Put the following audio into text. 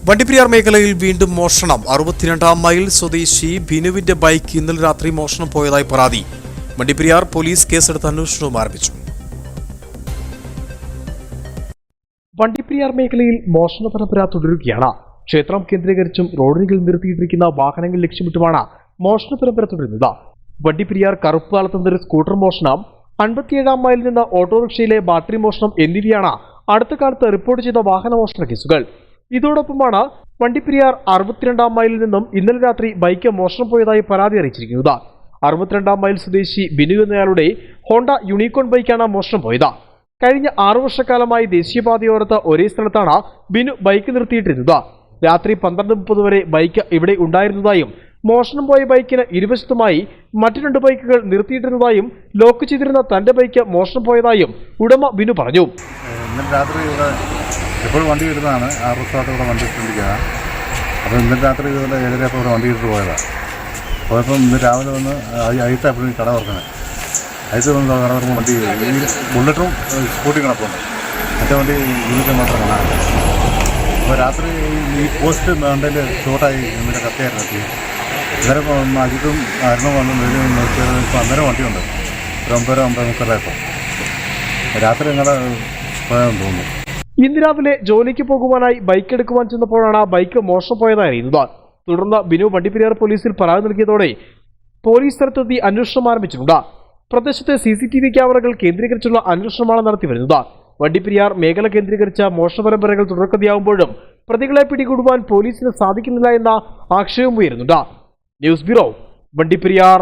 വണ്ടിപ്പെരിയാർ മേഖലയിൽ വീണ്ടും മോഷണം. 62-ാം മൈൽ സ്വദേശി ബിനുവിന്റെ ബൈക്ക് ഇന്നലെ രാത്രി മോഷണം പോയതായി പരാതി. വണ്ടിപ്പെരിയാർ പോലീസ് കേസെടുത്ത് അന്വേഷണവും ആരംഭിച്ചു. വണ്ടിപ്പെരിയാർ മേഖലയിൽ മോഷണ പരമ്പര തുടരുകയാണ്. ക്ഷേത്രം കേന്ദ്രീകരിച്ചും റോഡുകളിൽ നിർത്തിയിട്ടിരിക്കുന്ന വാഹനങ്ങൾ ലക്ഷ്യമിട്ടുമാണ് മോഷണ പരമ്പര തുടരുന്നത്. വണ്ടിപ്പെരിയാർ കറുപ്പാലത്ത് നിന്ന് സ്കൂട്ടർ മോഷണം, 57-ാം മൈലിൽ നിന്ന് ഓട്ടോറിക്ഷയിലെ ബാറ്ററി മോഷണം എന്നിവയാണ് അടുത്ത കാലത്ത് റിപ്പോർട്ട് ചെയ്ത വാഹന മോഷണ കേസുകൾ. ഇതോടൊപ്പമാണ് വണ്ടിപ്പെരിയാർ 62-ാം മൈലിൽ നിന്നും ഇന്നലെ രാത്രി ബൈക്ക് മോഷണം പോയതായി പരാതി അറിയിച്ചിരിക്കുന്നത്. 62-ാം മൈൽ സ്വദേശി ബിനു എന്നയാളുടെ ഹോണ്ട യൂണിക്കോൺ ബൈക്കാണ് മോഷണം പോയത്. കഴിഞ്ഞ 6 വർഷക്കാലമായി ദേശീയപാതയോരത്ത് ഒരേ സ്ഥലത്താണ് ബിനു ബൈക്ക് നിർത്തിയിട്ടിരുന്നത്. രാത്രി 12:30 വരെ ബൈക്ക് ഇവിടെ ഉണ്ടായിരുന്നതായും മോഷണം പോയ ബൈക്കിന് ഇരുവശത്തുമായി മറ്റു 2 ബൈക്കുകൾ നിർത്തിയിട്ടിരുന്നതായും ലോക്ക് ചെയ്തിരുന്ന തന്റെ ബൈക്ക് മോഷണം പോയതായും ഉടമ ബിനു പറഞ്ഞു. എപ്പോഴും വണ്ടി ഇടുന്നതാണ്, 6 വർഷമായിട്ട് ഇവിടെ വണ്ടി ഇട്ടിരിക്കുകയാണ്. അപ്പോൾ ഇന്നലെ രാത്രി ഇതുപോലെ 7:30 ഇവിടെ വണ്ടി ഇട്ടിട്ട് പോയതാണ്. പോയപ്പം ഇന്ന് രാവിലെ വന്ന് അയത്ത് എപ്പോഴും കട തുറക്കുന്നത്, അയത്ത് വന്ന് കട തുറക്കുമ്പോൾ വണ്ടി ഈ ബുള്ളറ്റും സ്കൂട്ടി കിടപ്പുണ്ട്, മറ്റേ വണ്ടി യൂണിറ്റ് മാത്രം കാണാറുണ്ട്. അപ്പോൾ രാത്രി ഈ പോസ്റ്റ് മണ്ടയിൽ ഷോർട്ടായി ഇന്നലെ കത്തിയായിരുന്നു എത്തി. അന്നേരം അജിത്തും അരുണും വന്ന് നേരിൽ നോക്കിയത് ഇപ്പോൾ അന്നേരം വണ്ടിയുണ്ട്. 9:30 രാത്രി നിങ്ങളെ പോയാൽ തോന്നുന്നു. ഇന്ന് രാവിലെ ജോലിക്ക് പോകുവാനായി ബൈക്ക് എടുക്കുവാൻ ചെന്നപ്പോഴാണ് ബൈക്ക് മോഷണം പോയതായി അറിയുന്നത്. തുടർന്ന് ബിനു വണ്ടിപ്പെരിയാർ പോലീസിൽ പരാതി നൽകിയതോടെ പോലീസ് സ്ഥലത്തെത്തി അന്വേഷണം ആരംഭിച്ചിട്ടുണ്ട്. പ്രദേശത്തെ CCTV ക്യാമറകൾ കേന്ദ്രീകരിച്ചുള്ള അന്വേഷണമാണ് നടത്തിവരുന്നത്. വണ്ടിപ്പെരിയാർ മേഖല കേന്ദ്രീകരിച്ച മോഷണ പരമ്പരകൾ തുടർക്കഥയാവുമ്പോഴും പ്രതികളെ പിടികൂടുവാൻ പോലീസിന് സാധിക്കുന്നില്ല എന്ന ആക്ഷേപം ഉയരുന്നുണ്ട്. News bureau, Vandiperiyar.